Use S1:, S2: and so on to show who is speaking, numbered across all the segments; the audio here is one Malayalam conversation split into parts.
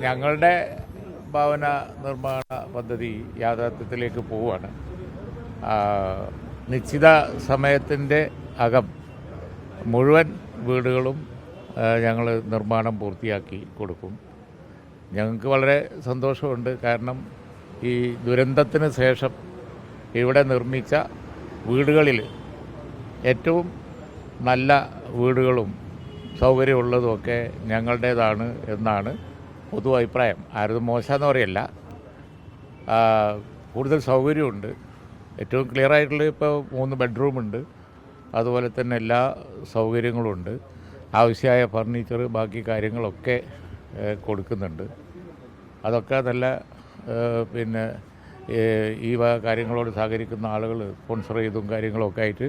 S1: ഞങ്ങളുടെ ഭവന നിർമ്മാണ പദ്ധതി യാഥാർത്ഥ്യത്തിലേക്ക് പോവുകയാണ്. നിശ്ചിത സമയത്തിൻ്റെ അകം മുഴുവൻ വീടുകളും ഞങ്ങൾ നിർമ്മാണം പൂർത്തിയാക്കി കൊടുക്കും. ഞങ്ങൾക്ക് വളരെ സന്തോഷമുണ്ട്. കാരണം ഈ ദുരന്തത്തിന് ശേഷം ഇവിടെ നിർമ്മിച്ച വീടുകളിൽ ഏറ്റവും നല്ല വീടുകളും സൗകര്യമുള്ളതുമൊക്കെ ഞങ്ങളുടേതാണ് എന്നാണ് പൊതു അഭിപ്രായം. ആരും മോശമെന്ന് പറയല്ല. കൂടുതൽ സൗകര്യമുണ്ട്. ഏറ്റവും ക്ലിയർ ആയിട്ടുള്ള ഇപ്പോൾ 3 ബെഡ്റൂമുണ്ട്. അതുപോലെ തന്നെ എല്ലാ സൗകര്യങ്ങളുമുണ്ട്. ആവശ്യമായ ഫർണിച്ചർ ബാക്കി കാര്യങ്ങളൊക്കെ കൊടുക്കുന്നുണ്ട്. അതൊക്കെ നല്ല പിന്നെ ഈ കാര്യങ്ങളോട് സഹകരിക്കുന്ന ആളുകൾ സ്പോൺസർ ചെയ്തും കാര്യങ്ങളൊക്കെ ആയിട്ട്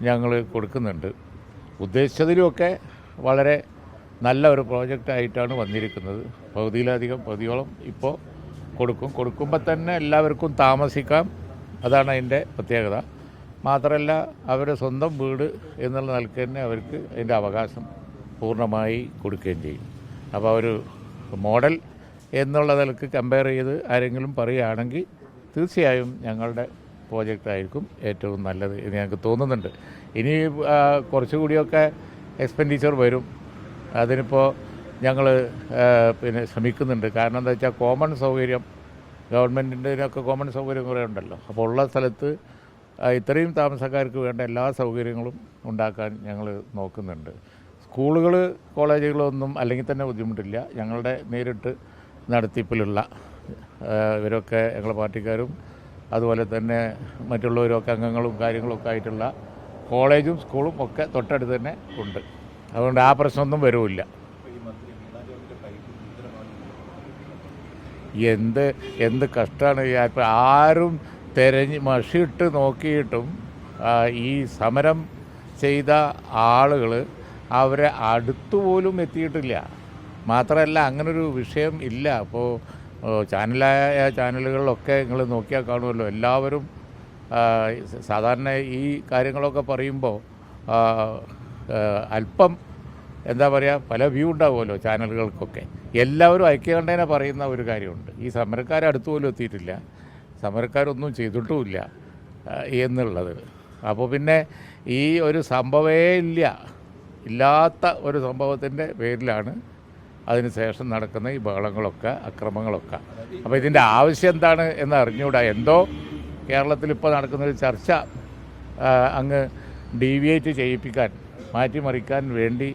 S1: ഞങ്ങൾ കൊടുക്കുന്നുണ്ട്. ഉദ്ദേശിച്ചതിലുമൊക്കെ വളരെ നല്ല ഒരു പ്രോജക്റ്റായിട്ടാണ് വന്നിരിക്കുന്നത്. പകുതിയോളം ഇപ്പോൾ കൊടുക്കുമ്പോൾ തന്നെ എല്ലാവർക്കും താമസിക്കാം. അതാണ് അതിൻ്റെ പ്രത്യേകത. മാത്രമല്ല അവരുടെ സ്വന്തം വീട് എന്നുള്ള നിലയ്ക്ക് തന്നെ അവർക്ക് അതിൻ്റെ അവകാശം പൂർണ്ണമായി കൊടുക്കുകയും ചെയ്യും. അപ്പോൾ ഒരു മോഡൽ എന്നുള്ള നിലക്ക് കമ്പയർ ചെയ്ത് ആരെങ്കിലും പറയുകയാണെങ്കിൽ തീർച്ചയായും ഞങ്ങളുടെ പ്രോജക്റ്റായിരിക്കും ഏറ്റവും നല്ലത് എന്ന് ഞങ്ങൾക്ക് തോന്നുന്നുണ്ട്. ഇനി കുറച്ചുകൂടിയൊക്കെ എക്സ്പെൻഡിച്ചർ വരും. അതിനിപ്പോൾ ഞങ്ങൾ പിന്നെ ശ്രമിക്കുന്നുണ്ട്. കാരണം എന്താ വെച്ചാൽ കോമൺ സൗകര്യം ഗവൺമെൻറ്റിൻ്റെയൊക്കെ കോമൺ സൗകര്യം കുറേ ഉണ്ടല്ലോ. അപ്പോൾ ഉള്ള സ്ഥലത്ത് ഇത്രയും താമസക്കാർക്ക് വേണ്ട എല്ലാ സൗകര്യങ്ങളും ഉണ്ടാക്കാൻ ഞങ്ങൾ നോക്കുന്നുണ്ട്. സ്കൂളുകൾ കോളേജുകളൊന്നും അല്ലെങ്കിൽ തന്നെ ബുദ്ധിമുട്ടില്ല. ഞങ്ങളുടെ നേരിട്ട് നടത്തിപ്പിലുള്ള ഇവരൊക്കെ ഞങ്ങളുടെ പാർട്ടിക്കാരും അതുപോലെ തന്നെ മറ്റുള്ളവരൊക്കെ അംഗങ്ങളും കാര്യങ്ങളൊക്കെ ആയിട്ടുള്ള കോളേജും സ്കൂളും ഒക്കെ തൊട്ടടുത്ത് തന്നെ ഉണ്ട്. അതുകൊണ്ട് ആ പ്രശ്നമൊന്നും വരില്ല. എന്ത് കഷ്ടമാണ്. ഇപ്പോൾ ആരും മഷിയിട്ട് നോക്കിയിട്ടും ഈ സമരം ചെയ്ത ആളുകൾ അവരെ അടുത്തുപോലും എത്തിയിട്ടില്ല. മാത്രമല്ല അങ്ങനൊരു വിഷയം ഇല്ല. അപ്പോൾ ചാനലുകളിലൊക്കെ നിങ്ങൾ നോക്കിയാൽ കാണുമല്ലോ. എല്ലാവരും സാധാരണ ഈ കാര്യങ്ങളൊക്കെ പറയുമ്പോൾ അല്പം എന്താ പറയുക, പല വ്യൂ ഉണ്ടാവുമല്ലോ ചാനലുകൾക്കൊക്കെ. എല്ലാവരും ഐക്യകണ്ഠേന പറയുന്ന ഒരു കാര്യമുണ്ട്. ഈ സമരക്കാരെ അടുത്തുപോലും എത്തിയിട്ടില്ല, സമരക്കാരൊന്നും ചെയ്തിട്ടുമില്ല എന്നുള്ളത്. അപ്പോൾ പിന്നെ ഈ ഒരു സംഭവമേ ഇല്ലാത്ത ഒരു സംഭവത്തിൻ്റെ പേരിലാണ് അതിന് ശേഷം നടക്കുന്ന ഈ ബഹളങ്ങളൊക്കെ അക്രമങ്ങളൊക്കെ. അപ്പോൾ ഇതിൻ്റെ ആവശ്യം എന്താണ് എന്ന് അറിഞ്ഞുകൂടാ. എന്തോ കേരളത്തിൽ ഇപ്പോൾ നടക്കുന്നൊരു ചർച്ച അങ്ങ് ഡീവിയേറ്റ് ചെയ്യിപ്പിക്കാൻ, മാറ്റിമറിക്കാൻ വേണ്ടി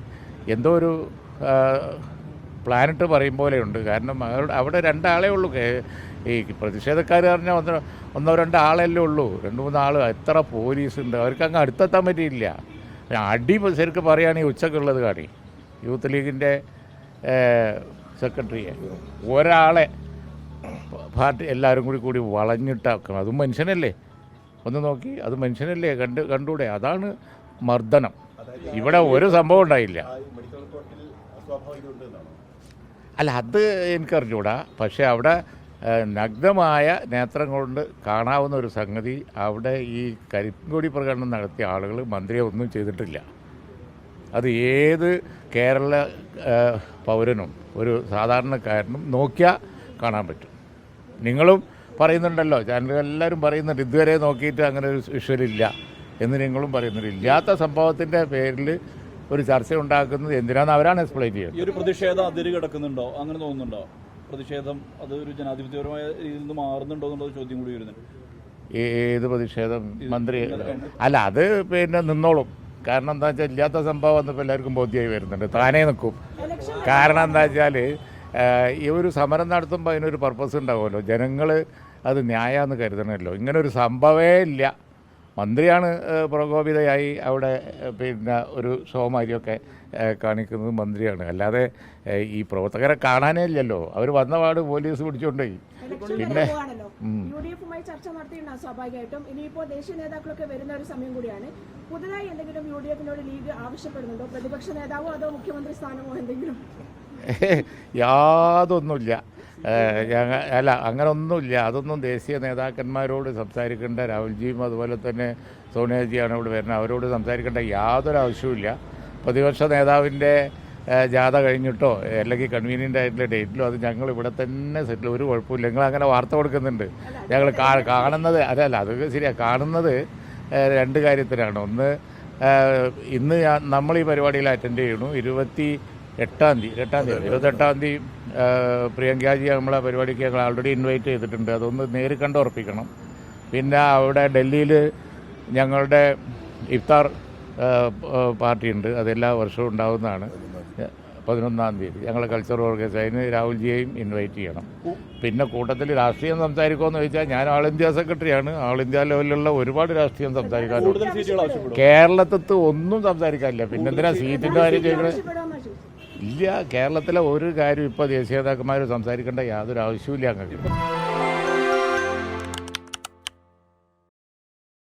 S1: എന്തോ ഒരു പ്ലാനിട്ട് പറയും പോലെയുണ്ട്. കാരണം അവിടെ 2 ആളേ ഉള്ളൂ. ഈ പ്രതിഷേധക്കാർ പറഞ്ഞാൽ 1-2 ആളല്ലേ ഉള്ളൂ. 2-3 ആൾ. എത്ര പോലീസുണ്ട്. അവർക്ക് അങ്ങ് അടുത്തെത്താൻ പറ്റിയില്ല. അടി ശരിക്കും പറയുകയാണെങ്കിൽ ഉച്ചക്കുള്ളത് കാണി. യൂത്ത് ലീഗിൻ്റെ സെക്രട്ടറിയെ ഒരാളെ പാർട്ടി എല്ലാവരും കൂടി വളഞ്ഞിട്ടാക്കണം. അതും മനുഷ്യനല്ലേ, ഒന്ന് നോക്കി. അത് മനുഷ്യനല്ലേ, കണ്ടൂടെ? അതാണ് മർദ്ദനം. ഇവിടെ ഒരു സംഭവം ഉണ്ടായില്ല. അല്ല, അത് എനിക്കറിഞ്ഞൂടാ. പക്ഷേ അവിടെ നഗ്നമായ നേത്രം കൊണ്ട് കാണാവുന്ന ഒരു സംഗതി, അവിടെ ഈ കരിങ്കൊടി പ്രകടനം നടത്തിയ ആളുകൾ മന്ത്രിയെ ഒന്നും ചെയ്തിട്ടില്ല. അത് ഏത് കേരള പൗരനും ഒരു സാധാരണക്കാരനും നോക്കിയാൽ കാണാൻ പറ്റും. നിങ്ങളും പറയുന്നുണ്ടല്ലോ, ചാനലുകളെല്ലാവരും പറയുന്നുണ്ട് ഇതുവരെ നോക്കിയിട്ട് അങ്ങനെ ഒരു വിഷ്വലില്ല എന്ന് നിങ്ങളും പറയുന്നുണ്ട്. ഇല്ലാത്ത സംഭവത്തിൻ്റെ പേരിൽ ഒരു ചർച്ച ഉണ്ടാക്കുന്നത് എന്തിനാണെന്ന് അവരാണ് എക്സ്പ്ലെയിൻ ചെയ്യുന്നത്.
S2: ഈ ഒരു പ്രതിഷേധം അതിര് കിടക്കുന്നുണ്ടോ? അങ്ങനെ തോന്നുന്നുണ്ടോ? പ്രതിഷേധം അത് ഒരു ജനാധിപത്യപരമായ രീതിയിൽ നിന്ന് മാറുന്നുണ്ടോ എന്നുള്ള ചോദ്യം കൂടി വരുന്നുണ്ട്.
S1: ഏത് പ്രതിഷേധം? മന്ത്രി അല്ല, അത് പിന്നെ നിന്നോളും. കാരണം എന്താ വെച്ചാൽ ഇല്ലാത്ത സംഭവം വന്നപ്പോൾ എല്ലാവർക്കും ബോധ്യമായി വരുന്നുണ്ട്. താനേ നിൽക്കും. കാരണം എന്താ വെച്ചാൽ ഈ ഒരു സമരം നടത്തുമ്പോൾ അതിനൊരു പർപ്പസ് ഉണ്ടാവുമല്ലോ. ജനങ്ങൾ അത് ന്യായമെന്ന് കരുതണമല്ലോ. ഇങ്ങനൊരു സംഭവമേ ഇല്ല. മന്ത്രിയാണ് പ്രകോപിതയായി അവിടെ പിന്നെ ഒരു ഷോമാരിയൊക്കെ കാണിക്കുന്നത് മന്ത്രിയാണ്. അല്ലാതെ ഈ പ്രവർത്തകരെ കാണാനേ ഇല്ലല്ലോ. അവർ വന്നപാട് പോലീസ് പിടിച്ചുകൊണ്ടുപോയി. പിന്നെ
S3: യുഡിഎഫുമായി ചർച്ച നടത്തിയിട്ടുണ്ടാകും സ്വാഭാവികമായിട്ടും. ഇനിയിപ്പോൾ ദേശീയ നേതാക്കളൊക്കെ വരുന്ന ഒരു സമയം കൂടിയാണ്. പുതുതായി എന്തെങ്കിലും യുഡിഎഫിനോട് ലീഗ് ആവശ്യപ്പെടുന്നുണ്ടോ? പ്രതിപക്ഷ നേതാവോ അതോ മുഖ്യമന്ത്രി സ്ഥാനമോ എന്തെങ്കിലും?
S1: യാതൊന്നുമില്ല. അല്ല, അങ്ങനെ ഒന്നുമില്ല. അതൊന്നും ദേശീയ നേതാക്കന്മാരോട് സംസാരിക്കേണ്ട. രാഹുൽജിയും അതുപോലെ തന്നെ സോണിയാജിയാണ് ഇവിടെ വരുന്നത്. അവരോട് സംസാരിക്കേണ്ട യാതൊരു ആവശ്യവുമില്ല. പ്രതിപക്ഷ നേതാവിൻ്റെ ജാഥ കഴിഞ്ഞിട്ടോ അല്ലെങ്കിൽ കൺവീനിയൻ്റ് ആയിട്ടുള്ള ഡേറ്റിലോ അത് ഞങ്ങൾ ഇവിടെ തന്നെ സെറ്റിൽ ഒരു കുഴപ്പമില്ല. നിങ്ങൾ അങ്ങനെ വാർത്ത കൊടുക്കുന്നുണ്ട്. ഞങ്ങൾ കാണുന്നത് അതല്ല, അതൊക്കെ ശരിയാണ്. കാണുന്നത് രണ്ട് കാര്യത്തിലാണ്. ഒന്ന്, ഇന്ന് നമ്മൾ ഈ പരിപാടിയിൽ അറ്റൻഡ് ചെയ്യണു. 28 തീയതി പ്രിയങ്കാജി നമ്മളെ പരിപാടിക്ക് ഞങ്ങൾ ഓൾറെഡി ഇൻവൈറ്റ് ചെയ്തിട്ടുണ്ട്. അതൊന്ന് നേരിൽ കണ്ട് ഉറപ്പിക്കണം. പിന്നെ അവിടെ ഡൽഹിയിൽ ഞങ്ങളുടെ ഇഫ്താർ പാർട്ടിയുണ്ട്. അതെല്ലാ വർഷവും ഉണ്ടാകുന്നതാണ്. 11-ാം തീയതി ഞങ്ങളുടെ കൾച്ചറൽ ഓർഗനൈസേഷൻ, അതിന് രാഹുൽജിയെയും ഇൻവൈറ്റ് ചെയ്യണം. പിന്നെ കൂട്ടത്തിൽ രാഷ്ട്രീയം സംസാരിക്കുമെന്ന് ചോദിച്ചാൽ ഞാൻ ആൾ ഇന്ത്യ സെക്രട്ടറിയാണ്. ആൾ ഇന്ത്യ ലെവലിലുള്ള ഒരുപാട് രാഷ്ട്രീയം സംസാരിക്കാനുണ്ട്.
S2: കൂടുതൽ സീറ്റുകൾ ആവശ്യപ്പെടും.
S1: കേരളത്തിൽ ഒന്നും സംസാരിക്കാനില്ല. പിന്നെന്തിനാ സീറ്റിൻ്റെ കാര്യം ചോദിക്കണത്? ഇല്ല, കേരളത്തിലെ ഒരു കാര്യം ഇപ്പോൾ ദേശീയ നേതാക്കന്മാർ സംസാരിക്കേണ്ട യാതൊരു ആവശ്യമില്ല ഞങ്ങൾക്ക്.